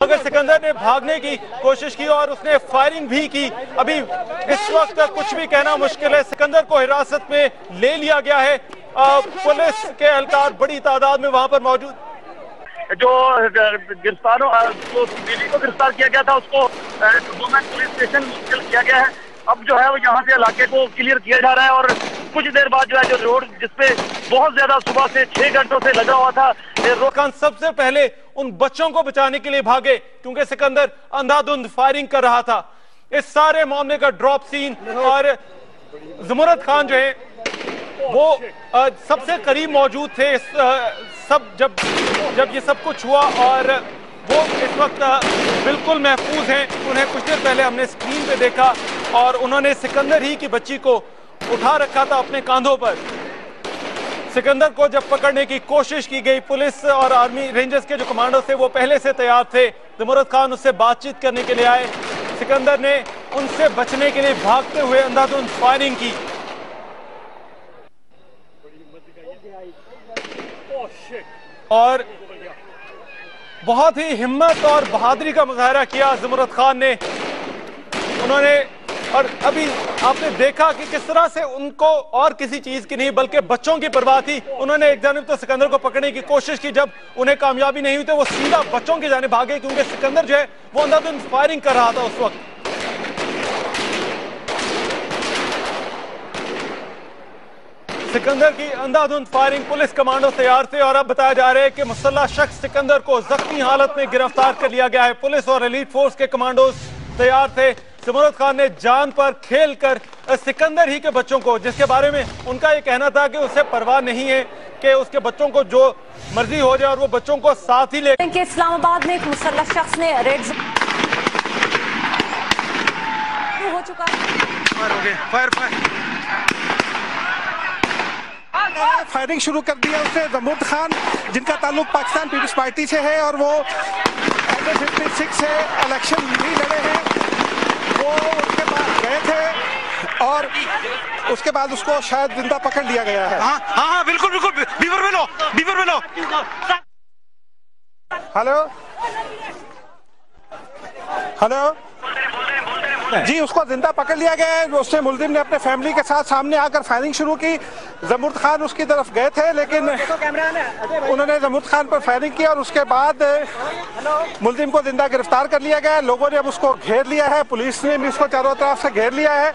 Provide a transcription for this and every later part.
मगर सिकंदर ने भागने की कोशिश की और उसने फायरिंग भी की। अभी इस वक्त कुछ भी कहना मुश्किल है। सिकंदर को हिरासत में ले लिया गया है। पुलिस के एहलकार बड़ी तादाद में वहां पर मौजूद। जो गिरफ्तारों जो बीवी को गिरफ्तार किया गया था उसको वुमेन पुलिस स्टेशन मुंतकिल किया गया है। अब जो है वो यहाँ से इलाके को क्लियर किया जा रहा है और कुछ देर बाद जो है जो रोड जिसपे बहुत ज्यादा सुबह से 6 घंटों से लगा हुआ था, रोकान सबसे पहले उन बच्चों को बचाने के लिए भागे क्योंकि सिकंदर अंधाधुंध फायरिंग कर रहा था। इस सारे मामले का ड्रॉप सीन और ज़मुरद खान जो है वो सबसे करीब मौजूद थे सब जब ये सब कुछ हुआ और वो इस वक्त बिल्कुल महफूज हैं। उन्हें कुछ देर पहले हमने स्क्रीन पे देखा और उन्होंने सिकंदर ही की बच्ची को उठा रखा था अपने कांधों पर। सिकंदर को जब पकड़ने की कोशिश की गई, पुलिस और आर्मी रेंजर्स के जो कमांडो थे वो पहले से तैयार थे। ज़मुरद खान उससे बातचीत करने के लिए आए। सिकंदर ने उनसे बचने के लिए भागते हुए अंधाधुंध फायरिंग की। और बहुत ही हिम्मत और बहादुरी का मुजाहरा किया ज़मुरद खान ने। उन्होंने और अभी आपने देखा कि किस तरह से उनको और किसी चीज की नहीं बल्कि बच्चों की परवाह थी। उन्होंने एक जानिब तो सिकंदर को पकड़ने की कोशिश की, जब उन्हें कामयाबी नहीं हुई तो वो सीधा बच्चों की जानिब भागे क्योंकि सिकंदर जो है वो अंधाधुंध फायरिंग कर रहा था उस वक्त। सिकंदर की अंधाधुंध फायरिंग, पुलिस कमांडो तैयार थे और अब बताया जा रहा है कि मुसल्लह शख्स सिकंदर को जख्मी हालत में गिरफ्तार कर लिया गया है। पुलिस और एलीट फोर्स के कमांडोज तैयार थे। ज़मुरद खान ने जान पर खेल कर सिकंदर ही के बच्चों को, जिसके बारे में उनका ये कहना था कि उसे परवाह नहीं है कि उसके बच्चों को जो मर्जी हो जाए और वो बच्चों को साथ ही ले। इस्लामाबाद में एक मुसल्लह शख्स ने रेड हो चुका फायरिंग शुरू कर दिया उसने। ज़मुरद खान जिनका ताल्लुक पाकिस्तान पीपल्स पार्टी से है और वो 56 से इलेक्शन भी लड़े हैं, वो उसके पास गए थे और उसके बाद उसको शायद जिंदा पकड़ लिया गया है। हाँ बिल्कुल बीवर में लो हेलो जी, उसको जिंदा पकड़ लिया गया है। उसने मुलजिम ने अपने फैमिली के साथ सामने आकर फायरिंग शुरू की। ज़मुरद खान उसकी तरफ गए थे लेकिन उन्होंने ज़मुरद खान पर फायरिंग की और उसके बाद मुलजिम को जिंदा गिरफ्तार कर लिया गया। लोगों ने अब उसको घेर लिया है, पुलिस ने भी उसको चारों तरफ से घेर लिया है।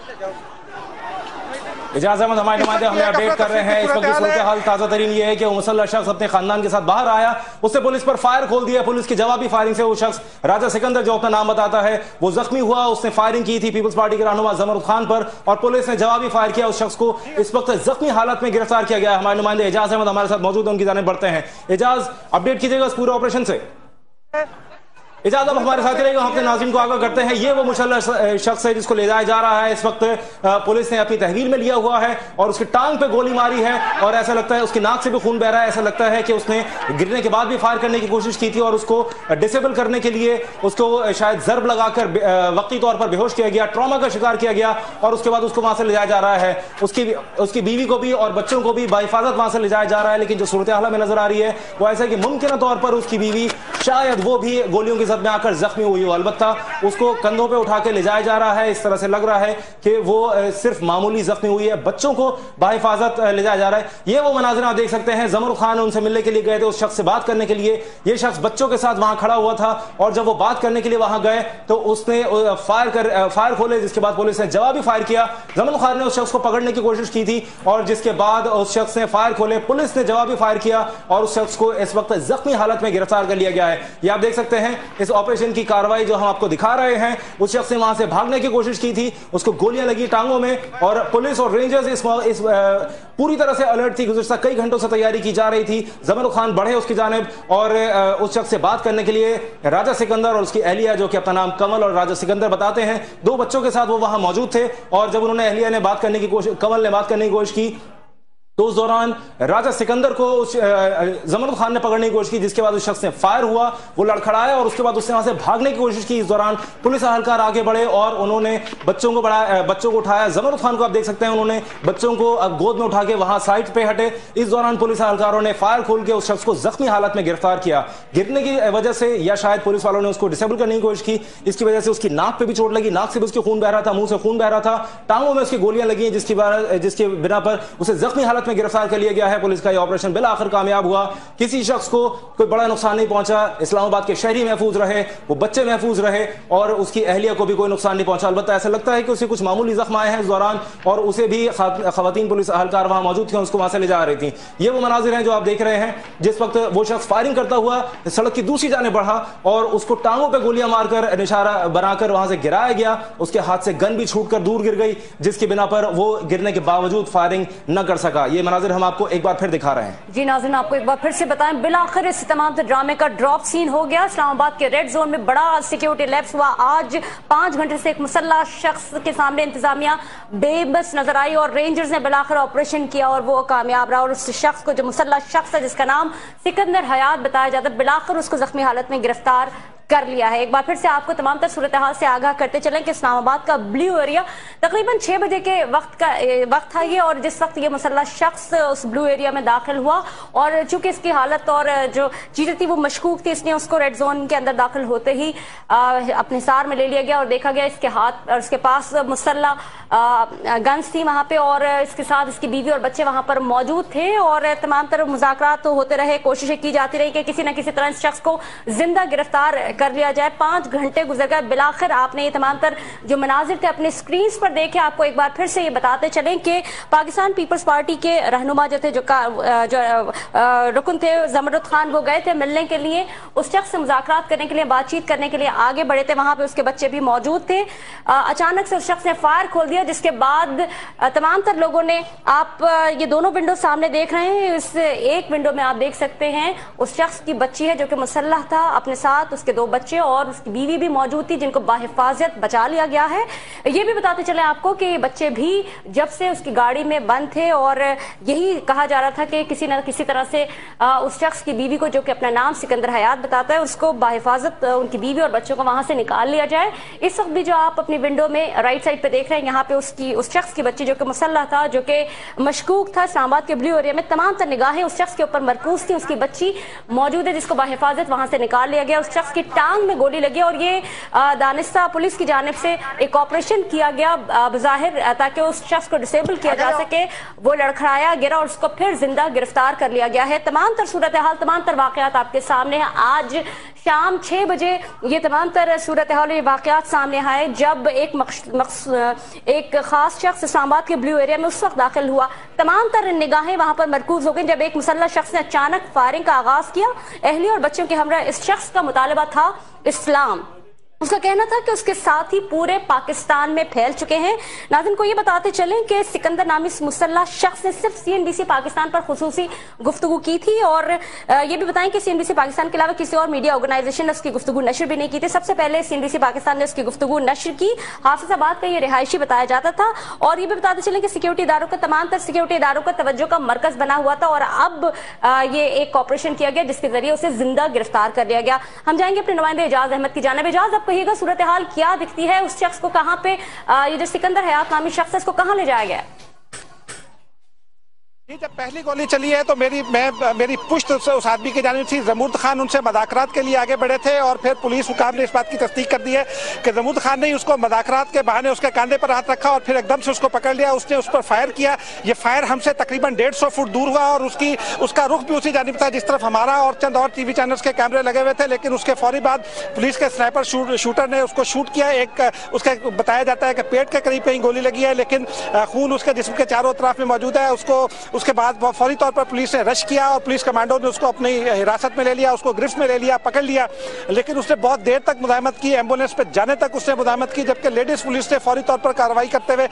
इजाज़ अहमद हमारे नुमाइंदे हमें अपडेट कर रहे हैं। इस वक्त सूरत हाल ताज़ा तरीन ये है कि वो मुसल्लह शख्स अपने खानदान के साथ बाहर आया, उसने पुलिस पर फायर खोल दिया। पुलिस की जवाबी फायरिंग से वो शख्स राजा सिकंदर जो अपना नाम बताता है वो जख्मी हुआ। उसने फायरिंग की थी पीपल्स पार्टी के रहनुमा ज़मुरद खान पर और पुलिस ने जवाबी फायर किया। उस शख्स को इस वक्त जख्मी हालत में गिरफ्तार किया गया है। हमारे नुमाइंदे इजाज़ अहमद हमारे साथ मौजूद है, उनकी जानिब बढ़ते हैं। इजाज़, अपडेट कीजिएगा इस पूरे ऑपरेशन से। इजाज़त अब हमारे साथ रहेगा, हम अपने नाज़रीन को आगाह करते हैं। ये वो मुसल्लह शख्स है जिसको ले जाया जा रहा है। इस वक्त पुलिस ने अपनी तहवील में लिया हुआ है और उसकी टांग पे गोली मारी है और ऐसा लगता है उसकी नाक से भी खून बह रहा है। ऐसा लगता है कि उसने गिरने के बाद भी फायर करने की कोशिश की थी और उसको डिसेबल करने के लिए उसको शायद ज़र्ब लगाकर वक्ती तौर पर बेहोश किया गया, ट्रॉमा का शिकार किया गया और उसके बाद उसको वहां से ले जाया जा रहा है। उसकी बीवी को भी और बच्चों को भी बाहिफाजत वहां से ले जाया जा रहा है। लेकिन जो सूरत हाल में नजर आ रही है वो ऐसा कि मुमकिन तौर पर उसकी बीवी शायद वो भी गोलियों की में आकर जख्मी हुई हो। अलबत्ता उसको कंधों पे उठा के ले जाया जा रहा है। इस तरह से लग रहा है कि वो सिर्फ मामूली जख्मी हुई है। बच्चों को बाहिफाजत ले जाया जा रहा है। ये वो मनाज़िर आप देख सकते हैं। ज़मुरद खान उनसे मिलने के लिए गए थे, उस शख्स से बात करने के लिए। ये शख्स बच्चों के साथ वहां खड़ा हुआ था और जब वो बात करने के लिए वहां गए तो उसने फायर खोले, जिसके बाद पुलिस ने जवाबी फायर किया। ज़मुरद खान ने उस शख्स को पकड़ने की कोशिश की थी और जिसके बाद उस शख्स ने फायर खोले, पुलिस ने जवाबी फायर किया और उस शख्स को इस वक्त जख्मी हालत में गिरफ्तार कर लिया गया है। ये आप देख सकते हैं इस ऑपरेशन की कार्रवाई जो हम आपको दिखा रहे हैं। उस शख्स ने वहां से भागने की कोशिश की थी, उसको गोलियां लगी टांगों में और पुलिस और रेंजर्स इस पूरी तरह से अलर्ट थी। गुज़श्ता कई घंटों से तैयारी की जा रही थी। ज़मुरद खान बढ़े उसकी जानिब और उस शख्स से बात करने के लिए राजा सिकंदर और उसकी अहलिया जो कि अपना नाम कमल और राजा सिकंदर बताते हैं, 2 बच्चों के साथ वो वहां मौजूद थे और जब उन्होंने अहलिया ने बात करने की कोशिश, कमल ने बात करने की कोशिश की तो उस दौरान राजा सिकंदर को जमरुद खान ने पकड़ने की कोशिश की, जिसके बाद उस शख्स ने फायर हुआ, वो लड़खड़ाया और उसके बाद उसने वहां से भागने की कोशिश की। इस दौरान पुलिस एहलकार आगे बढ़े और उन्होंने बच्चों को उठाया। जमरुद खान को आप देख सकते हैं, उन्होंने बच्चों को गोद में उठा के वहां साइड पे हटे। इस दौरान पुलिस एहलकारों ने फायर खोल के उस शख्स को जख्मी हालत में गिरफ्तार किया। गिरने की वजह से या शायद पुलिस वालों ने उसको डिसेबल करने की कोशिश की, इसकी वजह से उसकी नाक पे भी चोट लगी, नाक से भी उसके खून बह रहा था, मुंह से खून बह रहा था, टांगों में उसकी गोलियां लगी, जिसकी बिना पर उसे जख्मी हालत में गिरफ्तार कर लिया गया है। पुलिस का यह ऑपरेशन बिल आखिर कामयाब हुआ। किसी शख्स को कोई बड़ा नुकसान नहीं पहुंचा। इस्लामाबाद के शहरी महफूज रहे, वो बच्चे महफूज रहे और उसकी अहलिया को भी कोई नुकसान नहीं पहुंचा। अलबत्ता ऐसा लगता है कि उसे कुछ मामूली जख्म आए हैं इस दौरान और उसे भी खवातीन पुलिस एहलकार वहां मौजूद थी, उसको वहां से ले जा रही थी। ये वो मनाजिर हैं जो आप देख रहे हैं, जिस वक्त वो शख्स फायरिंग करता हुआ सड़क की दूसरी जाने बढ़ा और उसको टांगों पर गोलियां मारकर निशाना बनाकर वहां से गिराया गया। उसके हाथ से गन भी छूटकर दूर गिर गई, जिसकी बिना पर वो गिरने के बावजूद फायरिंग न कर सका। ये मनाजिर हम आपको एक बार फिर दिखा रहे हैं। जी नाज़रीन, आपको एक बार फिर से बताएं, बिलाखिर इस तमाम ड्रामे का ड्रॉप सीन हो गया। इस्लामाबाद के रेड जोन में बड़ा सिक्योरिटी लैप्स हुआ। आज 5 घंटे से एक मुसल्ला शख्स के सामने इंतजामिया बेबस नजर आई और रेंजर्स ने बिलाखिर ऑपरेशन किया और वो कामयाब रहा। और उस शख्स को, जो मुसल्ला शख्स है जिसका नाम सिकंदर हयात बताया जाता है, बिलाखिर उसको जख्मी हालत में गिरफ्तार कर लिया है। एक बार फिर से आपको तमाम तर सूरत हाल से आगाह करते चलें कि इस्लामाबाद का ब्लू एरिया तकरीबन 6 बजे के वक्त था ये, और जिस वक्त ये मुसल्ला शख्स उस ब्लू एरिया में दाखिल हुआ और चूंकि इसकी हालत और जो चीजें थी वो मशकूक थी, इसलिए उसको रेड जोन के अंदर दाखिल होते ही अपने सार में ले लिया गया और देखा गया इसके हाथ और उसके पास मुसल्ला गन्स थी वहां पे और इसके साथ इसकी बीवी और बच्चे वहां पर मौजूद थे और तमाम तरह मुज़ाकरात तो होते रहे, कोशिशें की जाती रही कि किसी न किसी तरह इस शख्स को जिंदा गिरफ्तार कर लिया जाए। 5 घंटे गुजर गए, बिलाखिर आपने ये तमाम तर जो मनाजिर थे अपने स्क्रीन पर देखे। आपको एक बार फिर से ये बताते चलें कि पाकिस्तान पीपल्स पार्टी के रहनुमा जो थे, जो रुकन थे जमरुद खान, वो गए थे मिलने के लिए, उस शख्स से मुज़ाकरात करने के लिए, बातचीत करने के लिए आगे बढ़े थे। वहां पे उसके बच्चे भी मौजूद थे। अचानक से उस शख्स ने फायर खोल दिया, जिसके बाद तमाम तर लोगों ने, आप ये दोनों विंडो सामने देख रहे हैं, इस एक विंडो में आप देख सकते हैं उस शख्स की बच्ची है जो कि मुसल्लह था, अपने साथ उसके 2 बच्चे और उसकी बीवी भी मौजूद थी, जिनको बाहिफाजत बचा लिया गया है। ये भी बताते चले आपको कि ये बच्चे भी जब से उसकी गाड़ी में बंद थे और यही कहा जा रहा था कि किसी न किसी तरह से उस शख्स की बीवी को, जो कि अपना नाम सिकंदर हयात बताता है, उसको बाहिफाजत उनकी बीवी और बच्चों को वहां से निकाल लिया जाए। इस वक्त भी जो आप अपनी विंडो में राइट साइड पे देख रहे हैं, यहाँ पे उस शख्स की बच्ची जो कि मुसल्लह था, जो कि मशकूक था, इस्लामाबाद के ब्लू एरिया में तमाम तर निगाहें उस शख्स के ऊपर मरकूज थी। उसकी बच्ची मौजूद है जिसको बाहिफाजत वहां से निकाल लिया गया। उस शख्स की टांग में गोली लगी और ये दानिस्ता पुलिस की जानिब से एक ऑपरेशन किया गया बज़ाहिर ताकि उस शख्स को डिसेबल किया जा सके। वो लड़खड़ाया, गिरा और उसको फिर जिंदा गिरफ्तार कर लिया गया है। तमाम तर सूरत हाल, तमाम तर वाकयात आपके सामने है। आज शाम 6 बजे ये तमाम तर सूरत हाल, ये वाकयात सामने आए जब एक खास शख्स इस्लामाबाद के ब्लू एरिया में उस वक्त दाखिल हुआ। तमाम तर निगाहें वहां पर मरकूज हो गई जब एक मुसल्लह शख्स ने अचानक फायरिंग का आगाज किया। अहली और बच्चों के हमरा इस शख्स का मुतालबा था इस्लाम। उसका कहना था कि उसके साथ ही पूरे पाकिस्तान में फैल चुके हैं। नाज़रीन को ये बताते चलें कि सिकंदर नामी मुसल्लह शख्स ने सिर्फ CNBC पाकिस्तान पर खुसूसी गुफ्तगू की थी और ये भी बताएं कि CNBC पाकिस्तान के अलावा किसी और मीडिया ऑर्गेनाइजेशन ने उसकी गुफ्तगू नशर भी नहीं की थी। सबसे पहले CNBC पाकिस्तान ने उसकी गुफ्तगू नशर की। हाफिजाबाद का ये रिहायशी बताया जाता था और ये भी बताते चलें कि सिक्योरिटी इदारों का, तमाम तर सिक्योरिटी इदारों का तवज्जो का मरकज बना हुआ था और अब ये एक ऑपरेशन किया गया जिसके जरिए उसे जिंदा गिरफ्तार कर लिया गया। हम जाएंगे अपने नुमाइंदे एजाज अहमद की जानिब। एजाज, आप कहिएगा सूरत हाल क्या दिखती है, उस शख्स को कहां पे, ये जो सिकंदर हयात नामी शख्स है, इसको कहां ले जाया गया है? जब पहली गोली चली है तो मेरी पुश्त उस आदमी की जानिब थी। जमरुद खान उनसे मुज़ाकरात के लिए आगे बढ़े थे और फिर पुलिस हुकाम ने इस बात की तस्दीक कर दी है कि जमरुद खान ने उसको मुज़ाकरात के बहाने उसके कंधे पर हाथ रखा और फिर एकदम से उसको पकड़ लिया। उसने उस पर फायर किया। ये फायर हमसे तकरीबन 150 फुट दूर हुआ और उसका रुख भी उसी जानिब था जिस तरफ हमारा और चंद और TV चैनल्स के कैमरे लगे हुए थे। लेकिन उसके फौरी बाद पुलिस के स्नाइपर शूटर ने उसको शूट किया। उसका बताया जाता है कि पेट के करीब कहीं गोली लगी है, लेकिन खून उसके जिस्म के चारों तरफ में मौजूद है। उसके बाद फौरी तौर पर पुलिस ने रश किया और पुलिस कमांडो ने उसको अपनी हिरासत में ले लिया, उसको गिरफ्त में ले लिया, पकड़ लिया। लेकिन उसने बहुत देर तक मुज़ाहमत की, एम्बुलेंस पे जाने तक उसने मुज़ाहमत की, जबकि लेडीज पुलिस ने फौरी तौर पर कार्रवाई करते हुए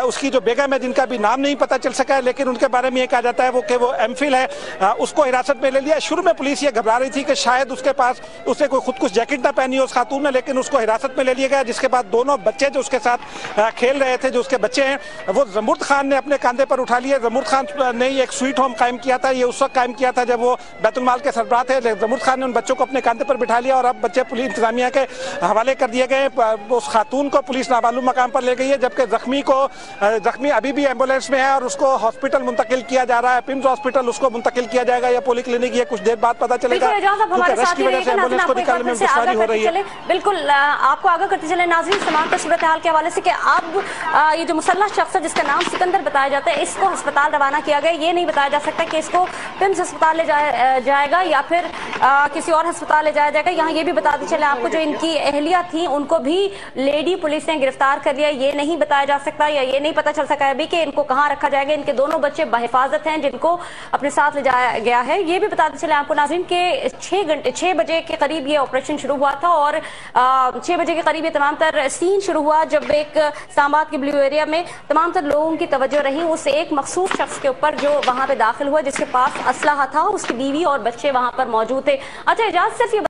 उसकी जो बेगम है, जिनका भी नाम नहीं पता चल सका है, लेकिन उनके बारे में ये कहा जाता है वो एमफिल है, उसको हिरासत में ले लिया। शुरू में पुलिस ये घबरा रही थी कि शायद उसके पास उसने कोई खुदकुश जैकेट ना पहनी हो उस खातून ने, लेकिन उसको हिरासत में ले लिया गया। जिसके बाद दोनों बच्चे जो उसके साथ खेल रहे थे, जो उसके बच्चे हैं, वो जमरुद खान ने अपने कंधे पर उठा लिए। जमरुद खान ने एक स्वीट होम कायम किया था, ये उस वक्त कायम किया था जब वो बैतुल माल के सरबराह थे। जमूर्द खान ने उन बच्चों को अपने कंधे पर बिठा लिया और अब बच्चे पुलिस इंतजामिया के हवाले कर दिए गए। उस खातून को पुलिस नामालूम मकाम पर ले गई है, जबकि जख्मी अभी भी एम्बुलेंस में है और उसको हॉस्पिटल मुंतकिल किया जा रहा है। पिम्स हॉस्पिटल उसको मुंतकिल किया जाएगा या पोली क्लिनिक, ये कुछ देर बाद पता चलेगा। रश की वजह से एम्बुलेंस को निकालने में दुश्वारी हो रही है। बिल्कुल आपको आगाह करते चले नाज़रीन तमाम तर सूरत हाल के हवाले से कि अब ये जो मुसल्लह शख्स है जिसका नाम सिकंदर बताया जाता है, इसको अस्पताल रवाना किया गया। ये नहीं बताया जा सकता कि इसको पिम्स अस्पताल ले जाएगा या फिर किसी और अस्पताल ले जाया जाएगा। यहाँ ये भी बताते चले आपको जो इनकी अहलिया थी उनको भी लेडी पुलिस ने गिरफ्तार कर लिया। ये नहीं बताया जा सकता या ये नहीं पता चल सका अभी कि इनको कहाँ रखा जाएगा। इनके दोनों बच्चे बहिफाजत हैं जिनको अपने साथ ले जाया गया है। ये भी बताते चले आपको नाज़रीन के 6 बजे के करीब ये ऑपरेशन शुरू हुआ था और 6 बजे के करीब ये तमाम तर सीन शुरू हुआ जब एक इस्लामाबाद के ब्लू एरिया में तमाम तर लोगों की तवज्जो रही उस एक मखसूस शख्स के ऊपर जो वहां पे दाखिल हुआ जिसके पास असलहा था। उसकी बीवी और बच्चे वहां पर मौजूद थे। अच्छा इजाज़त सिर्फ